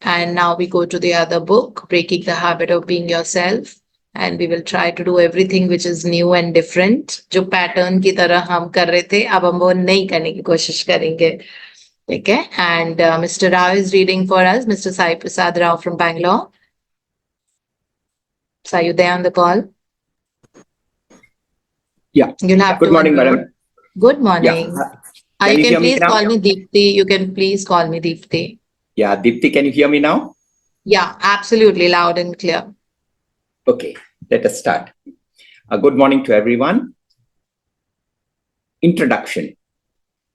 And now we go to the other book, Breaking the Habit of Being Yourself. And we will try to do everything which is new and different. जो pattern की तरह हम कर रहे थे, अब हम वो नहीं करने की कोशिश करेंगे. ठीक है? And Mr. Rao is reading for us, Mr. Sai Prasad Rao from Bangalore. So are you there on the call? Yeah. You'll have Good morning, madam. Good morning. Yeah. You you can hear me please now? call me Deepti. You can please call me Deepti. Yeah, Deepti, can you hear me now? Yeah, absolutely loud and clear. Okay, let us start. Good morning to everyone. Introduction.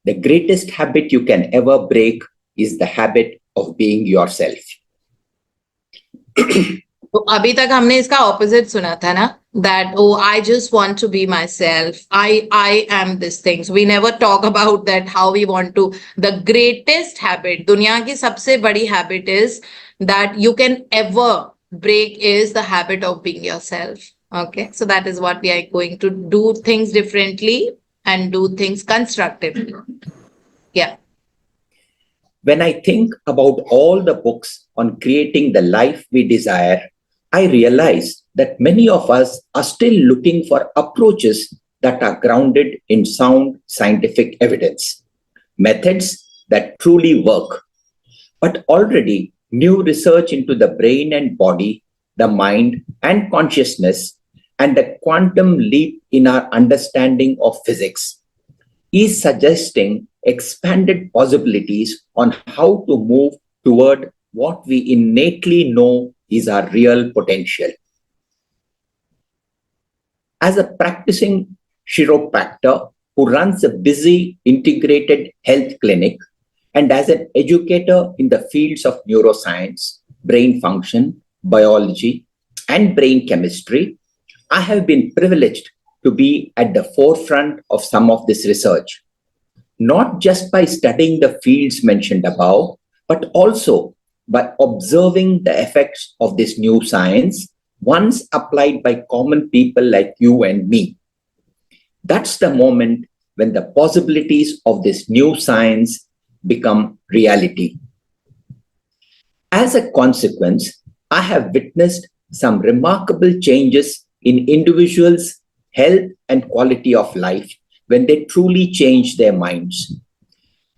The greatest habit you can ever break is the habit of being yourself. तो अभी तक हमने इसका opposite सुना था ना, that oh I just want to be myself, I am these things. We never talk about that how we want to. The greatest habit, दुनिया की सबसे बड़ी habit is that you can ever break is the habit of being yourself. Okay, so that is what we are going to do, things differently and do things constructively. Yeah. When I think about all the books on creating the life we desire, I realize that many of us are still looking for approaches that are grounded in sound scientific evidence, methods that truly work. But already, new research into the brain and body, the mind and consciousness, and the quantum leap in our understanding of physics is suggesting expanded possibilities on how to move toward what we innately know is our real potential. As a practicing chiropractor who runs a busy integrated health clinic, and as an educator in the fields of neuroscience, brain function, biology, and brain chemistry, I have been privileged to be at the forefront of some of this research, not just by studying the fields mentioned above, but also by observing the effects of this new science once applied by common people like you and me. That's the moment when the possibilities of this new science become reality. As a consequence, I have witnessed some remarkable changes in individuals' health and quality of life when they truly change their minds.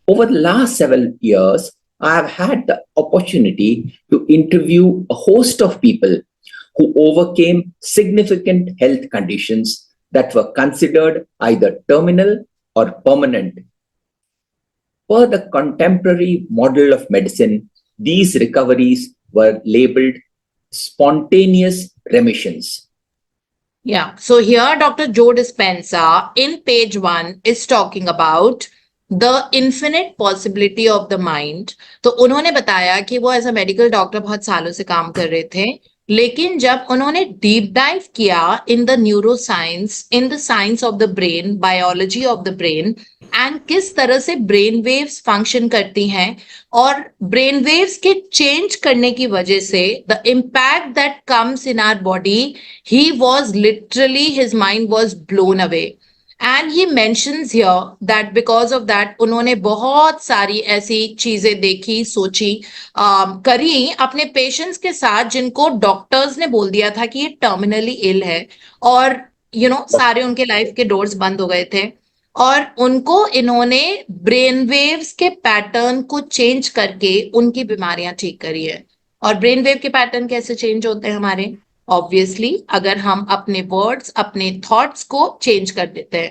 Over the last several years, I have had the opportunity to interview a host of people who overcame significant health conditions that were considered either terminal or permanent. Per the contemporary model of medicine, these recoveries were labeled spontaneous remissions. Yeah, so here Dr. Joe Dispenza in page 1 is talking about the infinite possibility of the mind. तो उन्होंने बताया कि वो as a medical doctor बहुत सालों से काम कर रहे थे, लेकिन जब उन्होंने डीप डाइव किया in the neuro science, in the science of the brain, biology of the brain, and किस तरह से ब्रेन वेव्स फंक्शन करती हैं और ब्रेन वेव्स के चेंज करने की वजह से the impact that comes in our body, he was literally, his mind was blown away. And he mentions here that because of that उन्होंने बहुत सारी ऐसी चीजें देखी, सोची, करी अपने पेशेंट्स के साथ जिनको डॉक्टर्स ने बोल दिया था कि ये टर्मिनली इल है और सारे उनके लाइफ के डोर्स बंद हो गए थे, और उनको इन्होंने ब्रेन वेव्स के पैटर्न को चेंज करके उनकी बीमारियां ठीक करी है. और ब्रेन वेव के पैटर्न कैसे चेंज होते हैं हमारे? ऑब्वियसली अगर हम अपने वर्ड्स, अपने थॉट्स को चेंज कर देते हैं.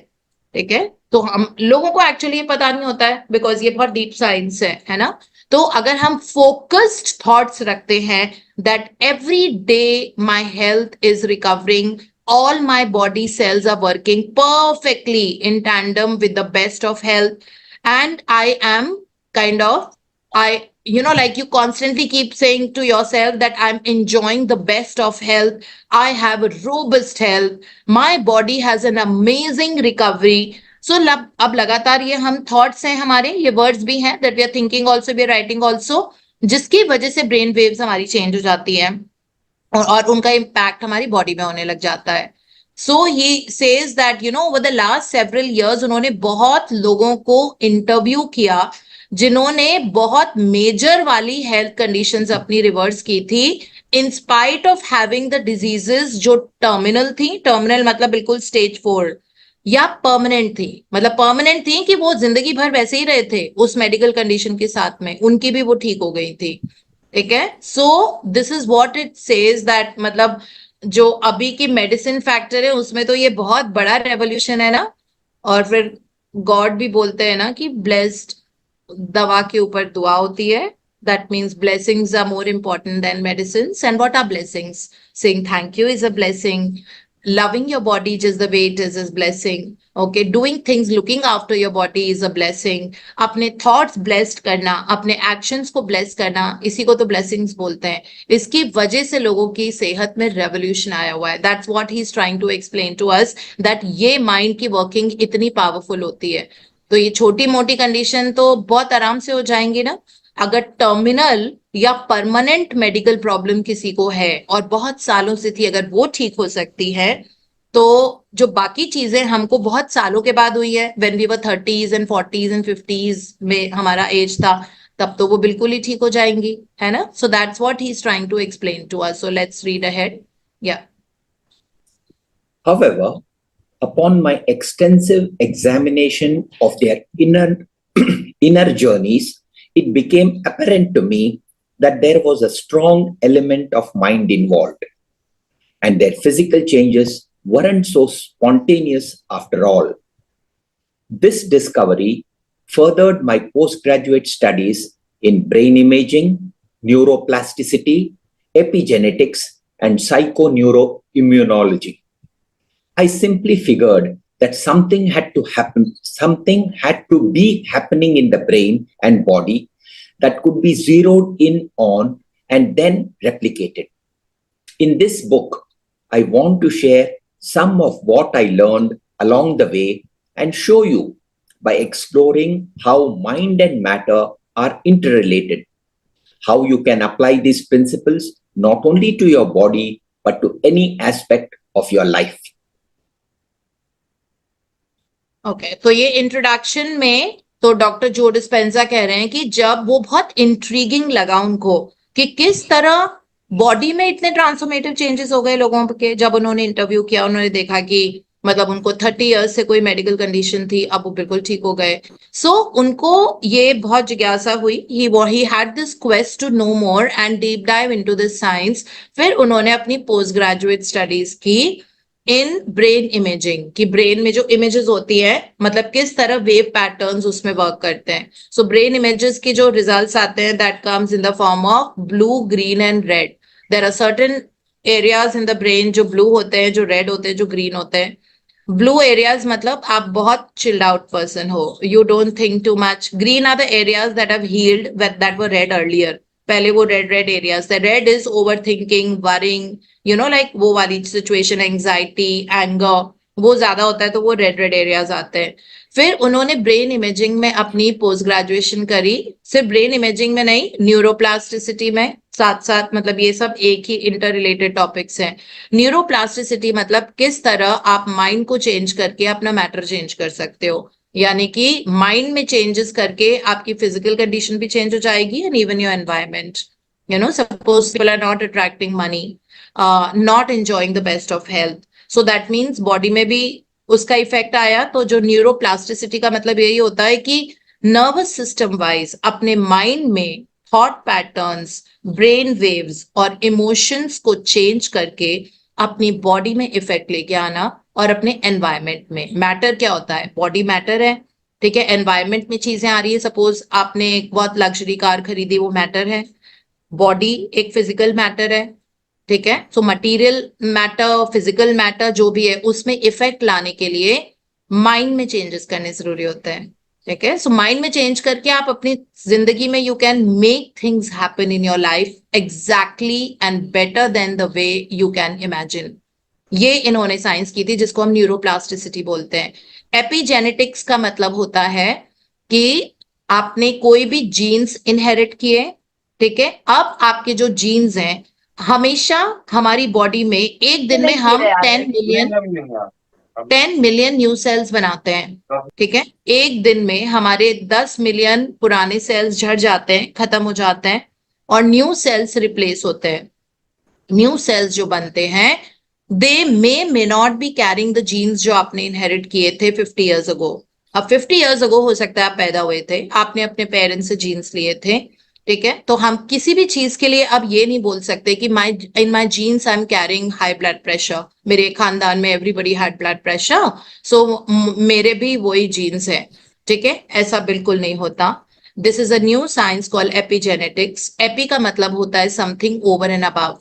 ठीक है, तो हम लोगों को एक्चुअली ये पता नहीं होता है बिकॉज ये बहुत डीप साइंस है ना. तो अगर हम फोकस्ड थॉट्स रखते हैं that every day my health is recovering, all my body cells are working perfectly in tandem with the best of health, and I am kind of, like you constantly keep saying to yourself that I'm enjoying the best of health, I have a robust health, my body has an amazing recovery. So अब लगातार ये हम thoughts हैं हमारे, ये words भी हैं that we are thinking also, we are writing also, जिसकी वजह से ब्रेन वेव्स हमारी चेंज हो जाती है और उनका इम्पैक्ट हमारी बॉडी में होने लग जाता है. So he says that over the last several years उन्होंने बहुत लोगों को इंटरव्यू किया जिन्होंने बहुत मेजर वाली हेल्थ कंडीशंस अपनी रिवर्स की थी in spite of having the diseases जो टर्मिनल थी। टर्मिनल मतलब बिल्कुल स्टेज 4 या परमानेंट थी, मतलब परमानेंट थी कि वो जिंदगी भर वैसे ही रहे थे उस मेडिकल कंडीशन के साथ में, उनकी भी वो ठीक हो गई थी। ठीक है, so this is what it says that मतलब जो अभी की मेडिसिन फैक्टर है उसमें तो ये बहुत बड़ा रेवोल्यूशन है ना। और फिर गॉड भी बोलते हैं ना कि ब्लेस्ड दवा के ऊपर दुआ होती है। That means blessings are more important than medicines. And what are blessings? Saying thank you is a blessing. Loving your body just the way it is blessing. Okay, doing things, looking after your body is a blessing. अपने thoughts blessed करना, अपने actions को bless करना, इसी को तो blessings बोलते हैं। इसकी वजह से लोगों की सेहत में revolution आया हुआ है। That's what he's trying to explain to us, that ये mind की working इतनी powerful होती है। तो ये छोटी मोटी कंडीशन तो बहुत आराम से हो जाएंगी ना। अगर टर्मिनल या परमानेंट मेडिकल प्रॉब्लम किसी को है और बहुत सालों से थी, अगर वो ठीक हो सकती है, तो जो बाकी चीजें हमको बहुत सालों के बाद हुई है, when we were 30s and 40s and 50s में हमारा एज था, तब तो वो बिल्कुल ही ठीक हो जाएंगी, है ना। So that's what he is trying to explain to us. So let's read ahead. या However, upon my extensive examination of their inner journeys, it became apparent to me that there was a strong element of mind involved, and their physical changes weren't so spontaneous after all. This discovery furthered my postgraduate studies in brain imaging, neuroplasticity, epigenetics, and psychoneuroimmunology. I simply figured that something had to happen, something had to be happening in the brain and body that could be zeroed in on and then replicated. In this book, I want to share some of what I learned along the way and show you by exploring how mind and matter are interrelated, how you can apply these principles not only to your body but to any aspect of your life. Okay, तो ये introduction में तो doctor जो Dispenza कह रहे हैं कि जब वो बहुत इंट्रीगिंग लगा उनको कि किस तरह बॉडी में इतने ट्रांसफॉर्मेटिव चेंजेस हो गए लोगों के, जब उन्होंने इंटरव्यू किया उन्होंने देखा कि मतलब उनको 30 इयर्स से कोई मेडिकल कंडीशन थी, अब वो बिल्कुल ठीक हो गए। सो उनको ये बहुत जिज्ञासा हुई, he had this quest to know more and deep dive into this science। फिर उन्होंने अपनी पोस्ट ग्रेजुएट स्टडीज की इन ब्रेन इमेजिंग, कि ब्रेन में जो इमेजेस होती है मतलब किस तरह वेव पैटर्न्स उसमें वर्क करते हैं। सो ब्रेन इमेजेस की जो रिजल्ट्स आते हैं that comes in the form of blue, green and red. There are certain areas in the brain जो ब्लू होते हैं, जो रेड होते हैं, जो ग्रीन होते हैं। ब्लू एरियाज मतलब आप बहुत चिल्ड आउट पर्सन हो, you don't think too much. Green are the areas that have healed that were red earlier, पहले वो रेड एरियाज थे। Red is overthinking, worrying, you know like वो वाली situation, anxiety, anger, वो ज्यादा होता है तो वो रेड एरियाज आते हैं। फिर उन्होंने ब्रेन इमेजिंग में अपनी पोस्ट ग्रेजुएशन करी, सिर्फ ब्रेन इमेजिंग में नहीं, न्यूरोप्लास्टिसिटी में साथ साथ, मतलब ये सब एक ही इंटर रिलेटेड टॉपिक्स हैं। न्यूरोप्लास्टिसिटी मतलब किस तरह आप माइंड को चेंज करके अपना मैटर चेंज कर सकते हो, यानी कि माइंड में चेंजेस करके आपकी फिजिकल कंडीशन भी चेंज हो जाएगी and even your environment. You know, suppose people are not attracting money, not enjoying the best of health, so that means body में भी उसका इफेक्ट आया। तो जो न्यूरोप्लास्टिसिटी का मतलब यही होता है कि नर्वस सिस्टम वाइज अपने माइंड में थॉट पैटर्न्स, ब्रेन वेव्स और इमोशंस को चेंज करके अपनी बॉडी में इफेक्ट लेके आना और अपने एनवायरमेंट में। मैटर क्या होता है? बॉडी मैटर है, ठीक है। एनवायरमेंट में चीजें आ रही है, सपोज आपने एक बहुत लग्जरी कार खरीदी, वो मैटर है। बॉडी एक फिजिकल मैटर है, ठीक है। So material matter, physical matter जो भी है, उसमें इफेक्ट लाने के लिए माइंड में चेंजेस करने जरूरी होते हैं, ठीक है। सो माइंड में चेंज करके आप अपनी जिंदगी में you can make things happen in your life exactly and better than the way you can imagine. ये इन्होंने साइंस की थी जिसको हम न्यूरोप्लास्टिसिटी बोलते हैं। एपिजेनेटिक्स का मतलब होता है कि आपने कोई भी जीन्स इनहेरिट किए, ठीक है। अब आपके जो जीन्स हैं हमेशा हमारी बॉडी में एक दिन में हम 10 मिलियन 10 मिलियन न्यू सेल्स बनाते हैं, ठीक है। एक दिन में हमारे 10 मिलियन पुराने सेल्स झड़ जाते हैं, खत्म हो जाते हैं और न्यू सेल्स रिप्लेस होते हैं। न्यू सेल्स जो बनते हैं they may not be carrying the genes जो आपने इनहेरिट किए थे 50 इयर्स अगो। अब 50 इयर्स अगो हो सकता है आप पैदा हुए थे, आपने अपने पेरेंट्स से जीन्स लिए थे, ठीक है। तो हम किसी भी चीज के लिए अब ये नहीं बोल सकते कि in my genes I am carrying high blood pressure, मेरे खानदान में everybody had blood pressure so मेरे भी वही जीन्स है, ठीक है। ऐसा बिल्कुल नहीं होता। This is a new science called epigenetics. Epi का मतलब होता है something over and above.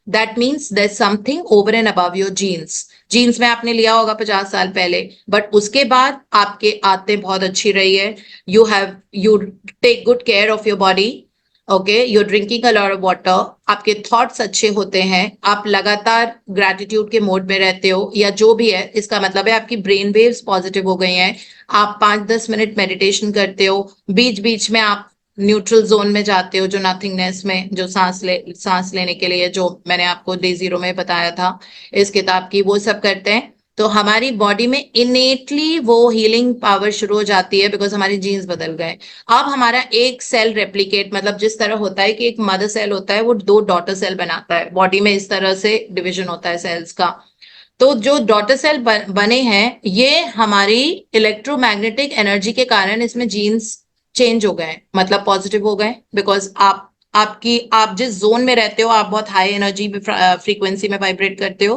That means there something over and above your genes. Genes में आपने लिया होगा 50 साल पहले, बट उसके बाद आपके आदतें बहुत अच्छी रही है। You take good care of your body, okay, you drinking a lot of water, आपके थॉट्स अच्छे होते हैं, आप लगातार ग्रैटिट्यूड के मोड में रहते हो या जो भी है, इसका मतलब है आपकी ब्रेन वेव्स पॉजिटिव हो गई हैं। आप 5-10 मिनट मेडिटेशन करते हो, बीच बीच में आप न्यूट्रल जोन में जाते हो, जो नथिंगनेस में, जो सांस लेने के लिए जो मैंने आपको डे 0 में बताया था इस किताब की, वो सब करते हैं। तो हमारी बॉडी में इनेटली वो हीलिंग पावर शुरू हो जाती है बिकॉज हमारे जीन्स बदल गए। अब हमारा एक सेल रेप्लिकेट, मतलब जिस तरह होता है कि एक मदर सेल होता है वो 2 डॉटर सेल बनाता है, बॉडी में इस तरह से डिवीजन होता है सेल्स का। तो जो डॉटर सेल बने हैं ये हमारी इलेक्ट्रोमैग्नेटिक एनर्जी के कारण इसमें जीन्स चेंज हो गए, मतलब पॉजिटिव हो गए, बिकॉज आप जिस जोन में रहते हो आप बहुत हाई एनर्जी फ्रीक्वेंसी में वाइब्रेट करते हो,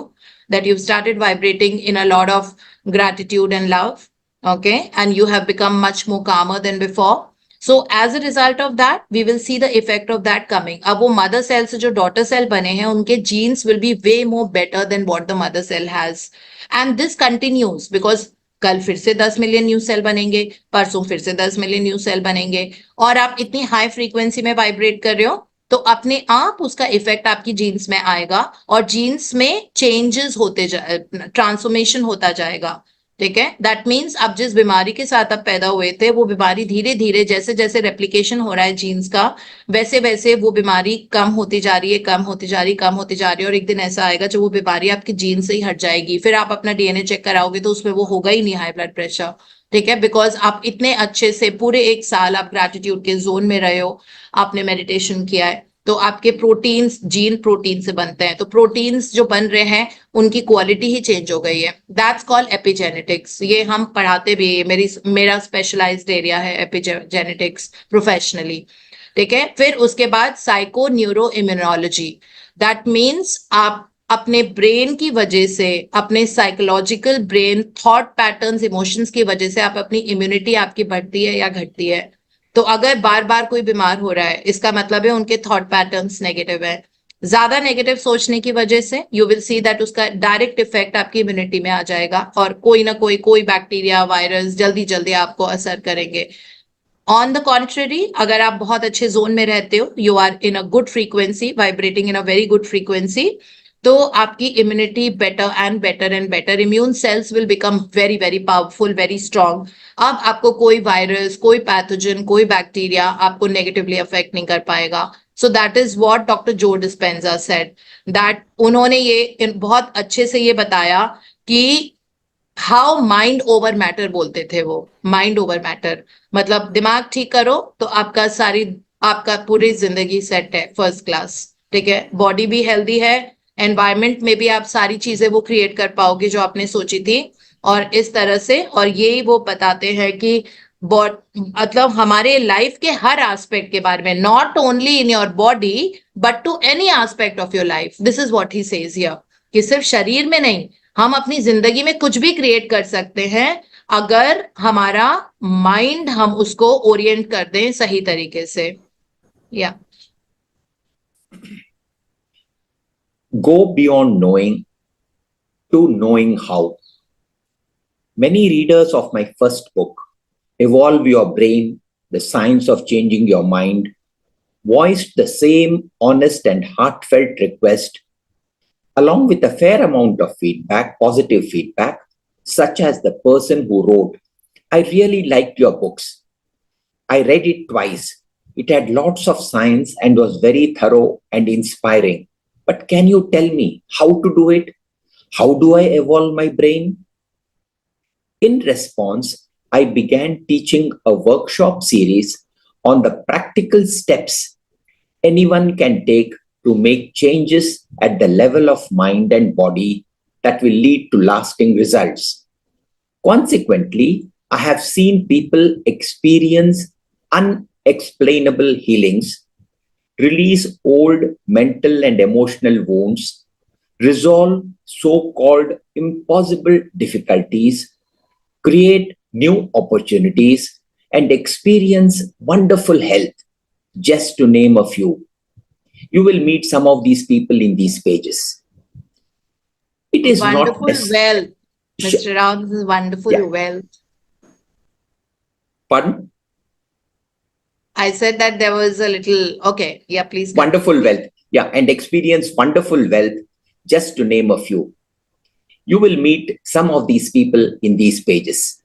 that you started vibrating in a lot of gratitude and love, okay, and you have become much more calmer than before. So as a result of that we will see the effect of that coming. अब वो mother cell से जो daughter cell बने हैं उनके genes will be way more better than what the mother cell has, and this continues because कल फिर से 10 मिलियन न्यू सेल बनेंगे, परसों फिर से 10 मिलियन न्यू सेल बनेंगे, और आप इतनी हाई फ्रीक्वेंसी में वाइब्रेट कर रहे हो तो अपने आप उसका इफेक्ट आपकी जीन्स में आएगा और जीन्स में चेंजेस होते ट्रांसफॉर्मेशन होता जाएगा, ठीक है। दैट मीन्स आप जिस बीमारी के साथ आप पैदा हुए थे वो बीमारी धीरे धीरे जैसे जैसे रेप्लिकेशन हो रहा है जीन्स का वैसे वैसे वो बीमारी कम होती जा रही है, कम होती जा रही है, कम होती जा रही है, और एक दिन ऐसा आएगा जब वो बीमारी आपकी जीन से ही हट जाएगी। फिर आप अपना डीएनए चेक कराओगे तो उसमें वो होगा ही नहीं हाई ब्लड प्रेशर, ठीक है, बिकॉज आप इतने अच्छे से पूरे 1 साल आप ग्रैटिट्यूड के जोन में रहे हो, आपने मेडिटेशन किया है, तो आपके प्रोटीन्स जीन प्रोटीन से बनते हैं, तो प्रोटीन्स जो बन रहे हैं उनकी क्वालिटी ही चेंज हो गई है। That's called epigenetics. ये हम पढ़ाते भी है, मेरा स्पेशलाइज्ड एरिया है एपिजेनेटिक्स प्रोफेशनली, ठीक है। फिर उसके बाद psycho neuro immunology. That means आप अपने ब्रेन की वजह से, अपने psychological brain thought patterns emotions की वजह से आप अपनी इम्यूनिटी आपकी बढ़ती है या घटती है। तो अगर बार बार कोई बीमार हो रहा है इसका मतलब है उनके थॉट पैटर्न्स नेगेटिव है। ज्यादा नेगेटिव सोचने की वजह से यू विल सी दैट उसका डायरेक्ट इफेक्ट आपकी इम्यूनिटी में आ जाएगा और कोई ना कोई बैक्टीरिया वायरस जल्दी जल्दी आपको असर करेंगे। ऑन द कॉन्ट्ररी, अगर आप बहुत अच्छे जोन में रहते हो, you are in a good frequency, vibrating in a very good frequency, तो आपकी immunity better and better and better, immune cells will become very very powerful, very strong. अब आपको कोई वायरस, कोई पैथोजन, कोई बैक्टीरिया आपको नेगेटिवली अफेक्ट नहीं कर पाएगा। So that is what doctor जो डिस्पेंजा सेड, दैट उन्होंने ये बहुत अच्छे से ये बताया कि हाउ माइंड ओवर मैटर बोलते थे वो। माइंड ओवर मैटर मतलब दिमाग ठीक करो तो आपका पूरी जिंदगी सेट है, फर्स्ट क्लास, ठीक है। बॉडी भी हेल्दी है, एनवायरमेंट में भी आप सारी चीजें वो क्रिएट कर पाओगे जो आपने सोची थी, और इस तरह से। और यही वो बताते हैं कि मतलब हमारे लाइफ के हर एस्पेक्ट के बारे में, not only in your body but to any aspect of your life, this is what he says here, कि सिर्फ शरीर में नहीं, हम अपनी जिंदगी में कुछ भी क्रिएट कर सकते हैं अगर हमारा माइंड हम उसको ओरिएंट कर दें सही तरीके से। या Go beyond knowing to knowing how. Many readers of my first book, Evolve Your Brain, The Science of Changing Your Mind, voiced the same honest and heartfelt request, along with a fair amount of feedback, positive feedback, such as the person who wrote, I really liked your books. I read it twice. It had lots of science and was very thorough and inspiring. But can you tell me how to do it? How do I evolve my brain? In response, I began teaching a workshop series on the practical steps anyone can take to make changes at the level of mind and body that will lead to lasting results. Consequently, I have seen people experience unexplainable healings, release old mental and emotional wounds, resolve so called impossible difficulties, create new opportunities, and experience wonderful health, just to name a few. You will meet some of these people in these pages. It is not Wonderful necessary. wealth, Mr. Rao. This is wonderful Yeah. wealth. Pardon? I said that there was a little. Okay, yeah, please. Continue. Wonderful wealth. Yeah, and experience wonderful wealth, just to name a few. You will meet some of these people in these pages.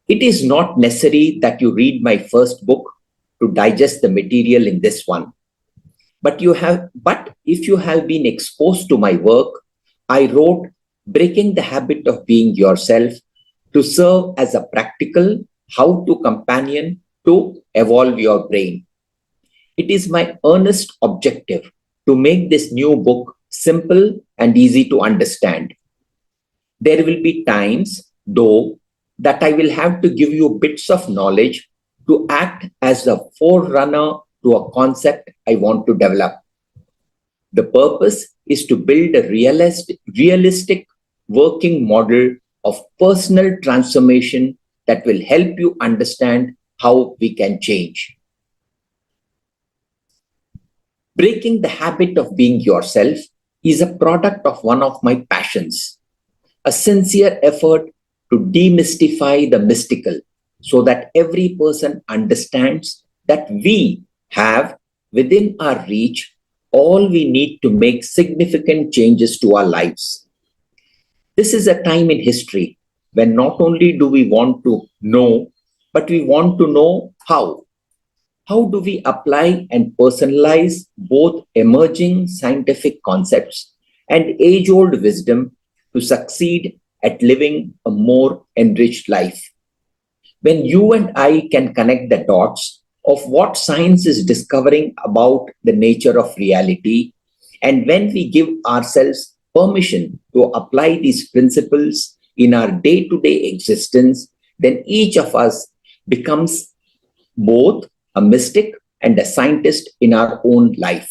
It is not necessary that you read my first book to digest the material in this one. But if you have been exposed to my work, I wrote Breaking the Habit of Being Yourself to serve as a practical how-to companion to evolve your brain. It is my earnest objective to make this new book simple and easy to understand. There will be times, though, that I will have to give you bits of knowledge to act as the forerunner to a concept I want to develop. The purpose is to build a realistic working model of personal transformation that will help you understand how we can change. Breaking the habit of being yourself is a product of one of my passions, a sincere effort to demystify the mystical so that every person understands that we have within our reach all we need to make significant changes to our lives. This is a time in history when not only do we want to know, but we want to know how. How do we apply and personalize both emerging scientific concepts and age-old wisdom to succeed at living a more enriched life? When you and I can connect the dots of what science is discovering about the nature of reality, and when we give ourselves permission to apply these principles in our day-to-day existence, then each of us becomes both a mystic and a scientist in our own life.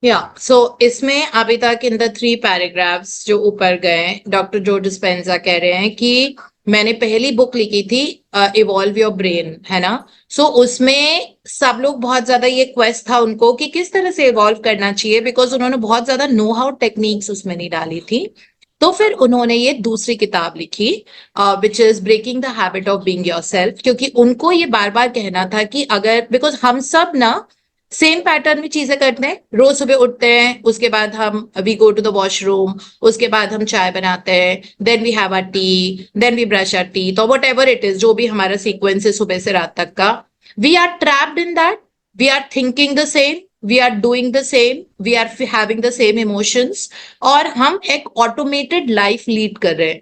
Yeah, so इसमें अभी तक in the 3 paragraphs जो ऊपर गए, doctor जो Dispenza कह रहे हैं कि मैंने पहली बुक लिखी थी इवॉल्व योर ब्रेन, है ना? सो उसमें सब लोग बहुत ज्यादा ये क्वेस्ट था उनको कि किस तरह से इवॉल्व करना चाहिए, बिकॉज उन्होंने बहुत ज्यादा नो हाउ टेक्निक्स उसमें नहीं डाली थी. तो फिर उन्होंने ये दूसरी किताब लिखी which is breaking the habit of being yourself, क्योंकि उनको ये बार बार कहना था कि अगर, बिकॉज हम सब ना सेम पैटर्न में चीजें करते हैं, रोज सुबह उठते हैं, उसके बाद हम we go to the washroom, उसके बाद हम चाय बनाते हैं, then we have a tea, then we brush our teeth, और वट एवर इट इज, जो भी हमारा सीक्वेंस है सुबह से रात तक का, we are trapped in that. We are thinking the same, we are doing the same, we are having the same emotions, और हम एक ऑटोमेटेड लाइफ लीड कर रहे हैं,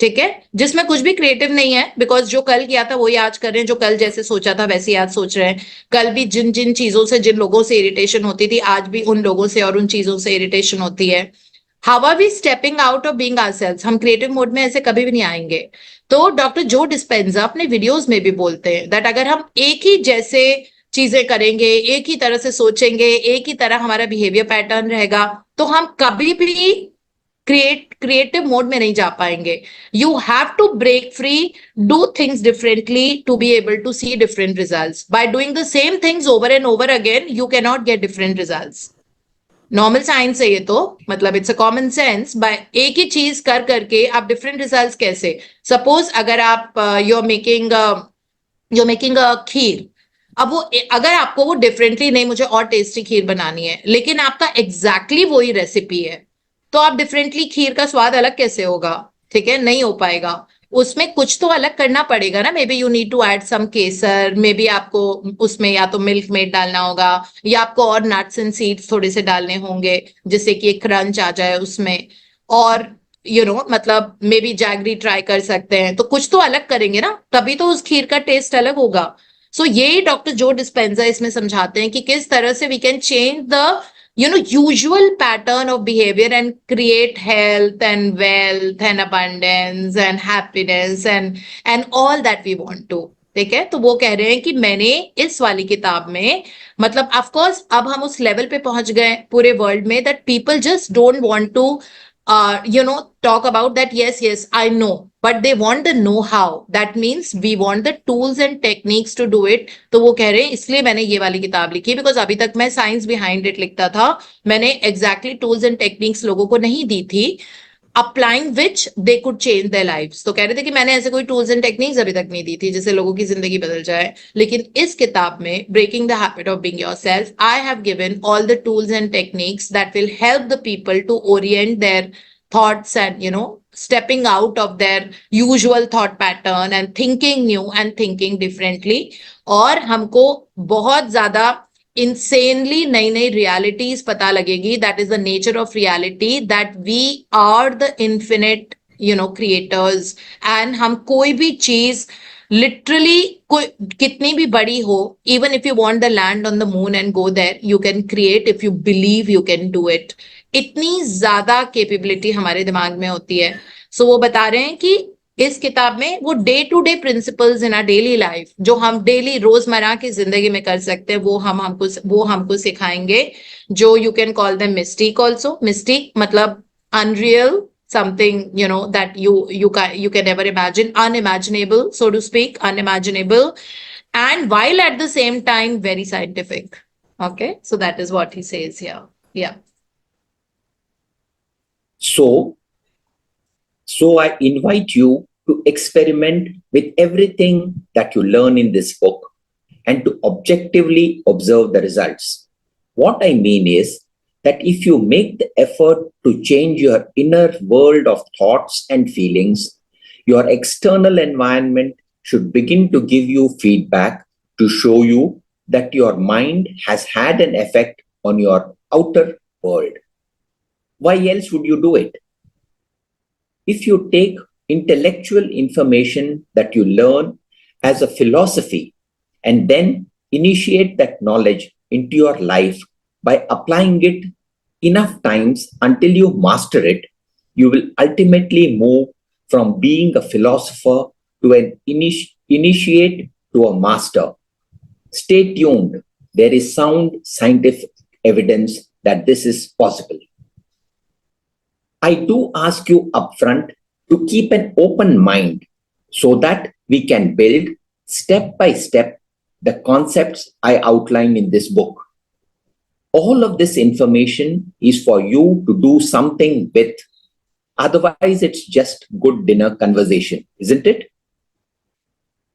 ठीक है, जिसमें कुछ भी क्रिएटिव नहीं है, बिकॉज जो कल किया था वही आज कर रहे हैं, जो कल जैसे सोचा था वैसे ही आज सोच रहे हैं. कल भी जिन जिन चीजों से, जिन लोगों से इरिटेशन होती थी, आज भी उन लोगों से और उन चीजों से इरिटेशन होती है. How are we stepping out of being ourselves? हम क्रिएटिव मोड में ऐसे कभी भी नहीं आएंगे. तो डॉक्टर जो डिस्पेंजा अपने वीडियोज में भी बोलते हैं दैट अगर हम एक ही जैसे चीजें करेंगे, एक ही तरह से सोचेंगे, एक ही तरह हमारा बिहेवियर पैटर्न रहेगा, तो हम कभी भी क्रिएटिव मोड में नहीं जा पाएंगे. You have to break free, do things differently to be able to see different results. By doing the same things over and over again you can not get different results. Normal science है ये, तो मतलब it's a common sense. By एक ही चीज कर करके आप डिफरेंट रिजल्ट्स कैसे? सपोज अगर आप यू आर मेकिंग अ खीर, अब वो अगर आपको वो डिफरेंटली नहीं, मुझे और टेस्टी खीर बनानी है, लेकिन आपका एग्जैक्टली वही रेसिपी है, तो आप डिफरेंटली खीर का स्वाद अलग कैसे होगा? ठीक है, नहीं हो पाएगा. उसमें कुछ तो अलग करना पड़ेगा ना. Maybe you need to add some केसर, मे बी आपको उसमें या तो मिल्क मेड डालना होगा, या आपको और नट्स एंड सीड्स थोड़े से डालने होंगे जिससे कि एक क्रंच आ जाए उसमें. और मतलब मे बी जैगरी ट्राई कर सकते हैं, तो कुछ तो अलग करेंगे ना, तभी तो उस खीर का टेस्ट अलग होगा। सो यही डॉक्टर जो डिस्पेंजा इसमें समझाते हैं कि किस तरह से we can change the usual pattern of behavior and create health and wealth and abundance and happiness and all that we want to। ठीक है, तो वो कह रहे हैं कि मैंने इस वाली किताब में, मतलब ऑफ कोर्स अब हम उस लेवल पे पहुंच गए पूरे वर्ल्ड में that people just don't want to talk about that, yes I know, but they want the know how, that means we want the tools and techniques to do it। तो वो कह रहे हैं इसलिए मैंने ये वाली किताब लिखी, बिकॉज अभी तक मैं साइंस बिहाइंड इट लिखता था, मैंने एग्जैक्टली टूल्स एंड टेक्निक्स लोगों को नहीं दी थी, applying which they could change their lives. तो कह रहे थे कि मैंने ऐसे कोई टूल्स एंड टेक्निक्स अभी तक नहीं दी थी जिससे लोगों की जिंदगी बदल जाए, लेकिन इस किताब में breaking the habit of being yourself I have given all the tools and techniques that will help the people to orient their thoughts and stepping out of their usual thought pattern and thinking new and thinking differently। और हमको बहुत ज्यादा insanely नई नई realities पता लगेगी, that is the nature of reality, that we are the infinite creators, and हम कोई भी चीज लिटरली कोई कितनी भी बड़ी हो, even if you want the land on the moon and go there, you can create if you believe you can do it. इतनी ज्यादा कैपेबिलिटी हमारे दिमाग में होती है। सो वो बता रहे हैं कि इस किताब में वो day to day principles in our daily life जो हम डेली रोजमर्रा की जिंदगी में कर सकते हैं, वो हमको सिखाएंगे, जो you can call them mistake also. Mistake मतलब unreal, something that you can never imagine, unimaginable, so to speak, unimaginable, and while at the same time very scientific। Okay, so that is what he says here। Yeah, So I invite you to experiment with everything that you learn in this book and to objectively observe the results. What I mean is that if you make the effort to change your inner world of thoughts and feelings, your external environment should begin to give you feedback to show you that your mind has had an effect on your outer world. Why else would you do it? If you take intellectual information that you learn as a philosophy and then initiate that knowledge into your life by applying it enough times until you master it, you will ultimately move from being a philosopher to an initiate to a master. Stay tuned. There is sound scientific evidence that this is possible. I do ask you upfront to keep an open mind so that we can build step by step the concepts I outline in this book. All of this information is for you to do something with. Otherwise, it's just good dinner conversation, isn't it?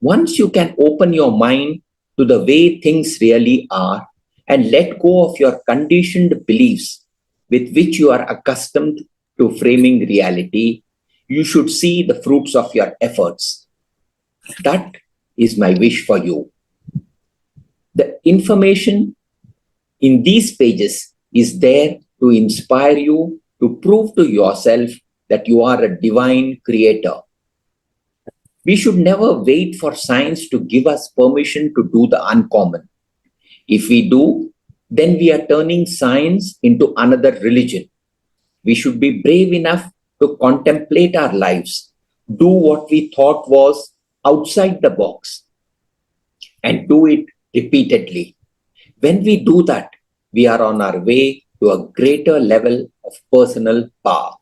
Once you can open your mind to the way things really are and let go of your conditioned beliefs with which you are accustomed to framing reality, you should see the fruits of your efforts. That is my wish for you. The information in these pages is there to inspire you to prove to yourself that you are a divine creator. We should never wait for science to give us permission to do the uncommon. If we do, then we are turning science into another religion. We should be brave enough to contemplate our lives, do what we thought was outside the box, and do it repeatedly. When we do that, we are on our way to a greater level of personal power.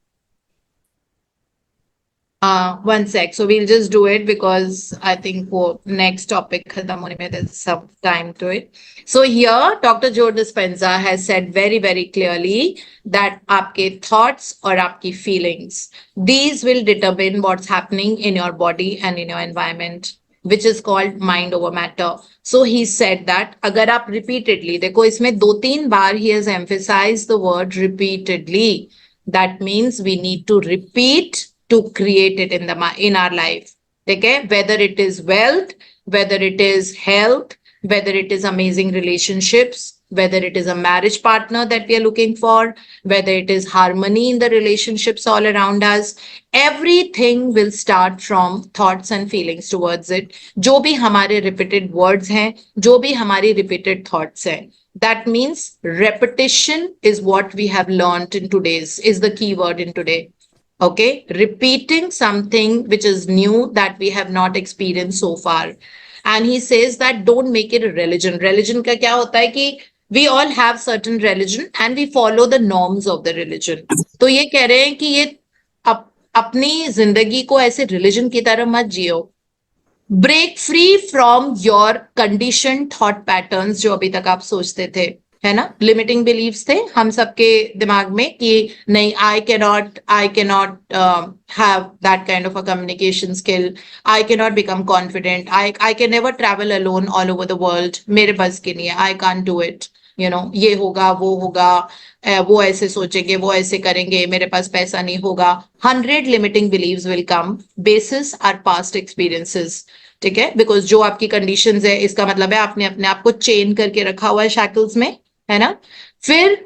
One sec. So we'll just do it because I think for next topic, there's some time to it. So here, Dr. Joe Dispenza has said very, very clearly that aapke thoughts or aapki feelings, these will determine what's happening in your body and in your environment, which is called mind over matter. So he said that agar aap repeatedly, देखो इसमें 2-3 बार he has emphasized the word repeatedly. That means we need to repeat to create it in our life. Okay, whether it is wealth, whether it is health, whether it is amazing relationships, whether it is a marriage partner that we are looking for, whether it is harmony in the relationships all around us, everything will start from thoughts and feelings towards it. जो भी हमारे repeated words हैं, जो भी हमारी repeated thoughts हैं, that means repetition is what we have learned in today's, is the key word in today. Okay, repeating something which is new that we have not experienced so far. And he says that don't make it a religion. Religion का क्या होता है कि we all have certain religion and we follow the norms of the religion. तो ये कह रहे हैं कि ये अपनी जिंदगी को ऐसे religion की तरह मत जियो. Break free from your conditioned thought patterns जो अभी तक आप सोचते थे, है ना, लिमिटिंग बिलीव्स थे हम सबके दिमाग में कि नहीं, I cannot have that kind of a communication skill, I cannot become confident, I can never travel alone all over the world, मेरे बस की नहीं है, I can't do it, you know, ये होगा, वो ऐसे सोचेंगे, वो ऐसे करेंगे, मेरे पास पैसा नहीं होगा. 100 limiting believes will come basis our past experiences. ठीक है, बिकॉज जो आपकी कंडीशंस है, इसका मतलब है आपने अपने आप को चेन करके रखा हुआ है शैकल्स में, है ना. फिर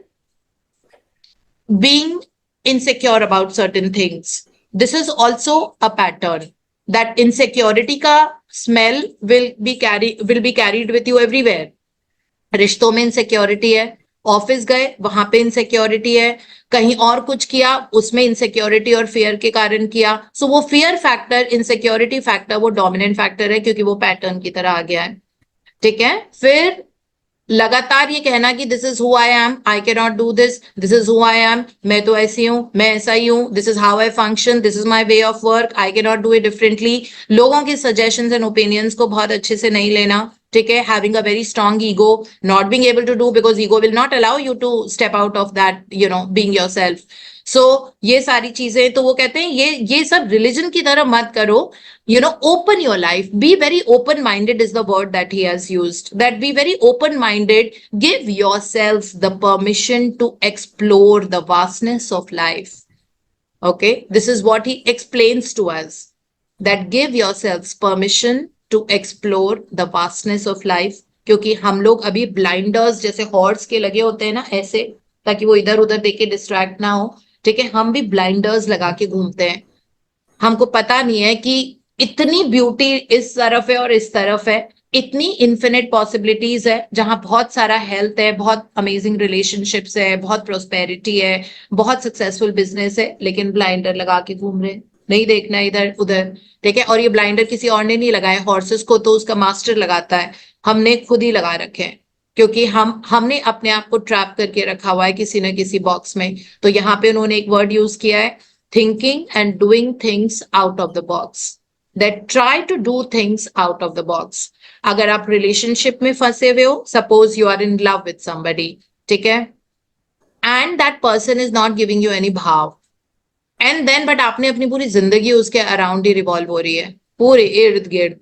being insecure about certain things, this is also a pattern. That insecurity का smell will be carried with you everywhere. रिश्तों में इनसिक्योरिटी है, ऑफिस गए वहां पे इनसिक्योरिटी है, कहीं और कुछ किया उसमें इनसिक्योरिटी और फियर के कारण किया. सो वो फियर फैक्टर, इनसिक्योरिटी फैक्टर वो डोमिनेंट फैक्टर है क्योंकि वो पैटर्न की तरह आ गया है. ठीक है, फिर लगातार ये कहना कि this is who I am, I can not do this is who I am, मैं तो ऐसी हूं, मैं ऐसा ही हूं, this is how I function, this is my way of work, I can not do it differently. लोगों के suggestions and opinions को बहुत अच्छे से नहीं लेना. ठीक है, having a very strong ego, not being able to do because ego will not allow you to step out of that, you know, being yourself. So ये सारी चीजें, तो वो कहते हैं ये सब रिलीजन की तरह मत करो. You know, open your life, be very open minded is the word that he has used, that be very open minded, give yourself the permission to explore the vastness of life. Okay, this is what he explains to us, that give yourselves permission to explore the vastness of life. क्योंकि हम लोग अभी blinders जैसे horse के लगे होते हैं ना ऐसे, ताकि वो इधर उधर देख के डिस्ट्रैक्ट ना हो. ठीक है, हम भी blinders लगा के घूमते हैं, हमको पता नहीं है कि इतनी ब्यूटी इस तरफ है और इस तरफ है, इतनी इन्फिनिट पॉसिबिलिटीज है, जहां बहुत सारा हेल्थ है, बहुत अमेजिंग रिलेशनशिप्स है, बहुत प्रोस्पेरिटी है, बहुत सक्सेसफुल बिजनेस है, लेकिन ब्लाइंडर लगा के घूम रहे, नहीं देखना इधर उधर. ठीक है, और ये ब्लाइंडर किसी और ने नहीं लगाए, हॉर्सेस को तो उसका मास्टर लगाता है, हमने खुद ही लगा रखे हैं क्योंकि हमने अपने आप को ट्रैप करके रखा हुआ है किसी न किसी बॉक्स में. तो यहाँ पे उन्होंने एक वर्ड यूज किया है, thinking and doing things out of the box. That try to do things out of the box. अगर आप रिलेशनशिप में फंसे हुए हो, suppose you are in love with somebody, ठीक है, and that person is not giving you any भाव, and then but आपने अपनी पूरी जिंदगी उसके अराउंड ही रिवॉल्व हो रही है, पूरे इर्द गिर्द.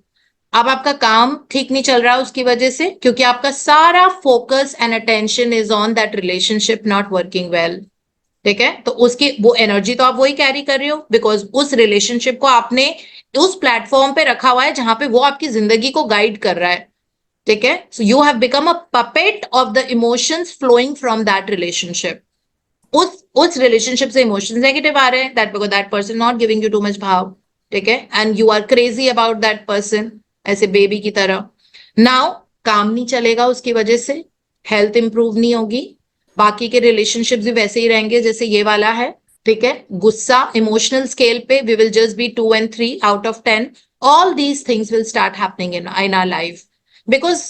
अब आपका काम ठीक नहीं चल रहा उसकी वजह से, क्योंकि आपका सारा focus and attention is on that relationship not working well. ठीक है, तो उसकी वो एनर्जी तो आप वही कैरी कर रहे हो, बिकॉज उस रिलेशनशिप को आपने उस प्लेटफॉर्म पे रखा हुआ है जहां पे वो आपकी जिंदगी को गाइड कर रहा है. ठीक है, so you have become a puppet of the emotions flowing from that relationship. उस रिलेशनशिप से इमोशंस नेगेटिव आ रहे हैं, that because that person not giving you too much भाव. ठीक है, and you are crazy about that person, ऐसे baby की तरह. नाउ काम नहीं चलेगा उसकी वजह से, हेल्थ इंप्रूव नहीं होगी, बाकी के रिलेशनशिप्स भी वैसे ही रहेंगे जैसे ये वाला है. ठीक है, गुस्सा इमोशनल स्केल पे we will just be 2 and 3 out of 10. All these things will start happening in our life, because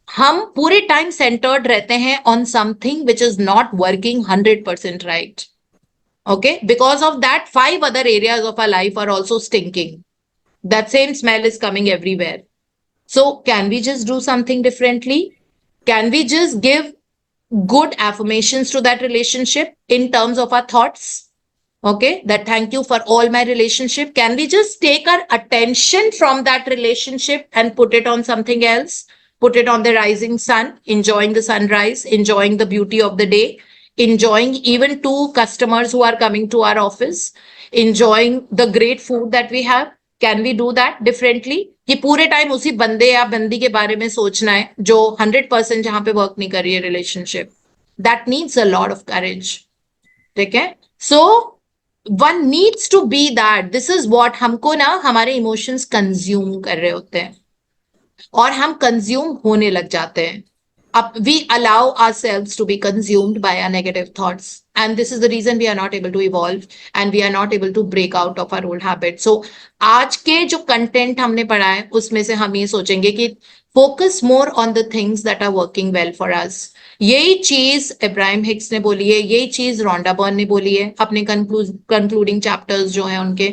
हम पूरे टाइम सेंटर्ड रहते हैं on something which is not working 100% right. Okay, because of that 5 other areas of our life are also stinking. That same smell is coming everywhere. So can we just do something differently? Can we just give good affirmations to that relationship in terms of our thoughts? Okay, that thank you for all my relationship. Can we just take our attention from that relationship and put it on something else? Put it on the rising sun, enjoying the sunrise, enjoying the beauty of the day, enjoying even 2 customers who are coming to our office, enjoying the great food that we have. Can we do that differently? कि पूरे time उसी बंदे या बंदी के बारे में सोचना है जो 100% जहां पे वर्क नहीं कर रही है relationship. That needs a lot of courage. ठीक है. So one needs to be that. This is what हमको ना हमारे इमोशंस कंज्यूम कर रहे होते हैं और हम कंज्यूम होने लग जाते हैं. अब we allow ourselves to be consumed by our negative thoughts, and this is the reason we are not able to evolve and we are not able to break out of our old habits. So आज के जो content हमने पढ़ा है उसमें से हम ये सोचेंगे कि focus more on the things that are working well for us. यही चीज इब्राहिम हिक्स ने बोली है, यही चीज रोंडा बर्न ने बोली है अपने कंक्लूडिंग चैप्टर्स जो हैं उनके.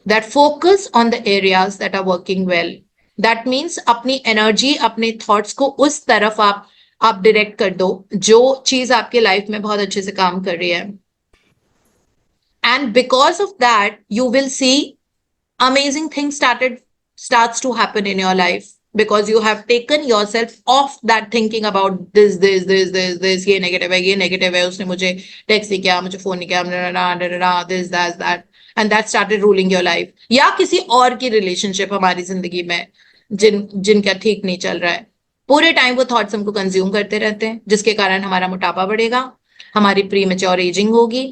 That focus on the areas that are working well. That means अपनी एनर्जी, अपने थॉट्स को उस तरफ आप डायरेक्ट कर दो जो चीज आपके लाइफ में बहुत अच्छे से काम कर रही है. And because of that you will see amazing things starts to happen in your life because you have taken yourself off that thinking about this. ये नेगेटिव है, उसने मुझे टेक्स्ट नहीं किया, मुझे फोन नहीं किया, this that and that started ruling your life. या किसी और की रिलेशनशिप हमारी जिंदगी में जिनका ठीक नहीं चल रहा है, पूरे टाइम वो थॉट्स हमको कंज्यूम करते रहते हैं जिसके कारण हमारा मोटापा बढ़ेगा, हमारी प्रीमेच्योर एजिंग होगी,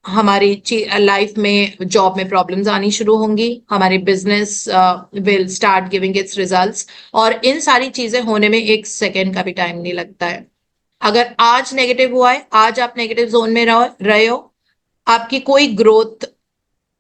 हमारी लाइफ में जॉब में प्रॉब्लम्स आनी शुरू होंगी, हमारी business will start giving it's results. और इन सारी चीजें होने में एक सेकेंड का भी टाइम नहीं लगता है. अगर आज नेगेटिव हुआ है, आज आप नेगेटिव जोन में रहे हो, आपकी कोई ग्रोथ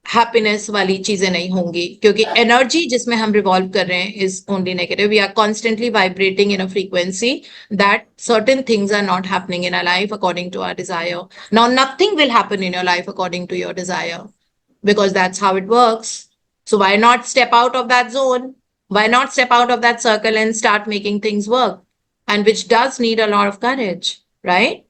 हैप्पीनेस वाली चीजें नहीं होंगी क्योंकि एनर्जी जिसमें हम रिवॉल्व कर रहे हैं is only negative. We are constantly vibrating in a frequency that certain things are not happening in our life according to our desire. Now nothing will happen in your life according to your desire because that's how it works. So why not step out of that zone? Why not step out of that circle and start making things work? And which does need a lot of courage, right?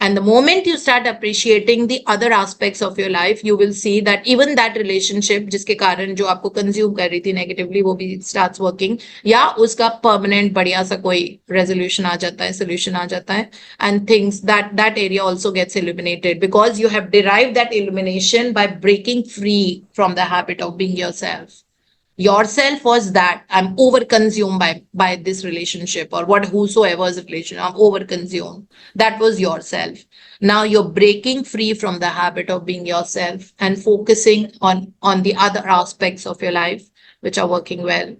And the moment you start appreciating the other aspects of your life, you will see that even that relationship जिसके कारण जो आपको consume कर रही थी negatively, वो भी starts working, या उसका permanent बढ़िया सा कोई resolution आ जाता है, solution आ जाता है, and things that area also gets eliminated because you have derived that elimination by breaking free from the habit of being yourself. Yourself was that I'm over consumed by this relationship or whosoever's relation, I'm over consumed. That was yourself. Now you're breaking free from the habit of being yourself and focusing on the other aspects of your life which are working well.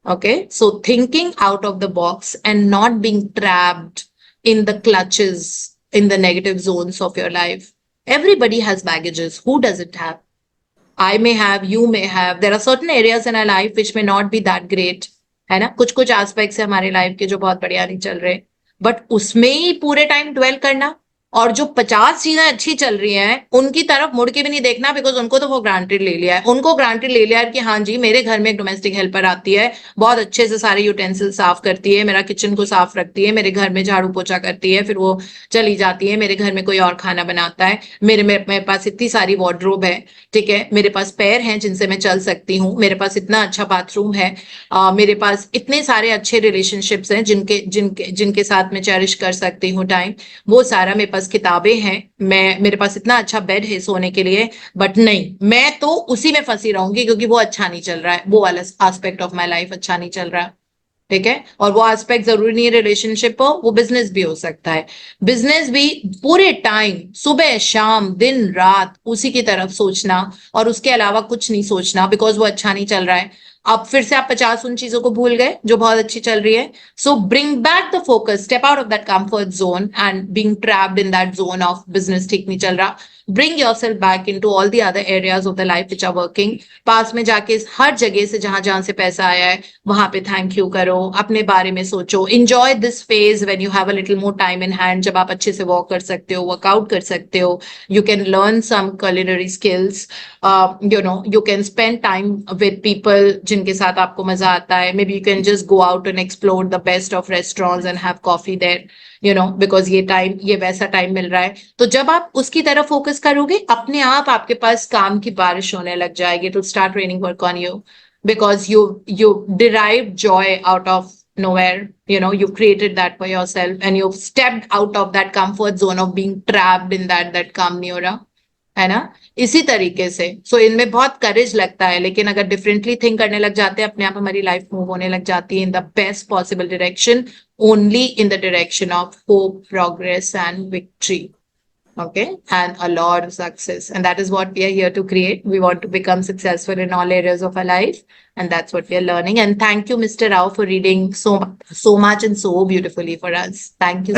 Okay, so thinking out of the box and not being trapped in the clutches, in the negative zones of your life. Everybody has baggages. Who doesn't have? I may have, you may have. There are certain areas in our life which may not be that great, है ना. कुछ कुछ aspects है हमारे life के जो बहुत बढ़िया नहीं चल रहे, but उसमें ही पूरे time dwell करना और जो 50 चीजें अच्छी चल रही हैं उनकी तरफ मुड़ के भी नहीं देखना बिकॉज उनको तो वो ग्रांटेड ले लिया है. उनको ग्रांटेड ले लिया है कि हाँ जी मेरे घर में एक डोमेस्टिक हेल्पर आती है, बहुत अच्छे से सारे यूटेंसिल साफ करती है, मेरा किचन को साफ रखती है, मेरे घर में झाड़ू पोछा करती है, फिर वो चली जाती है, मेरे घर में कोई और खाना बनाता है, मेरे पास इतनी सारी वार्डरोब है, ठीक है, मेरे पास पैर हैं जिनसे मैं चल सकती हूँ, मेरे पास इतना अच्छा बाथरूम है, मेरे पास इतने सारे अच्छे रिलेशनशिप्स हैं जिनके साथ मैं चेरिश कर सकती हूँ टाइम, वो सारा मेरे पास किताबें हैं, मेरे पास इतना अच्छा बेड है सोने के लिए. बट नहीं, मैं तो उसी में फंसी रहूंगी क्योंकि वो अच्छा नहीं चल रहा है, वो वाला एस्पेक्ट ऑफ माय लाइफ अच्छा नहीं चल रहा. ठीक है, और वो एस्पेक्ट जरूरी नहीं है रिलेशनशिप हो, वो बिजनेस भी हो सकता है. बिजनेस भी पूरे टाइम सुबह शाम दिन रात उसी की तरफ सोचना और उसके अलावा कुछ नहीं सोचना बिकॉज वो अच्छा नहीं चल रहा है. अब फिर से आप 50 उन चीजों को भूल गए जो बहुत अच्छी चल रही है. सो bring back the focus, step out of that comfort zone and being trapped in that zone of business ठीक नहीं चल रहा. Bring yourself back into all the other areas of the life which are working. पास में जाके हर जगह से जहां से पैसा आया है वहां पे थैंक यू करो, अपने बारे में सोचो. Enjoy this phase when you have a little more time in hand, जब आप अच्छे से वॉक कर सकते हो, वर्कआउट कर सकते हो, you can learn some culinary skills, you can spend time with people जिनके साथ आपको मजा आता है. Maybe you can just go out and explore the best of restaurants and have coffee there, because ये वैसा टाइम मिल रहा है. तो जब आप उसकी तरफ फोकस करोगे अपने आप आपके पास काम की बारिश होने लग जाएगी. To start raining work on you because you derive joy out of nowhere. You created that for yourself and you've stepped out of that comfort zone of being trapped in that काम नहीं हो रहा. है ना? इसी तरीके से सो इनमें बहुत करेज लगता है, लेकिन अगर डिफरेंटली थिंक करने लग जाते हैं अपने आप हमारी लाइफ मूव होने लग जाती है in the best possible direction, only in the direction of hope, progress and victory. Okay, and a lot of success, and that is what we are here to create. We want to become successful in all areas of our life, and that's what we are learning. And thank you, Mr. Rao, for reading so much and so beautifully for us. Thank you.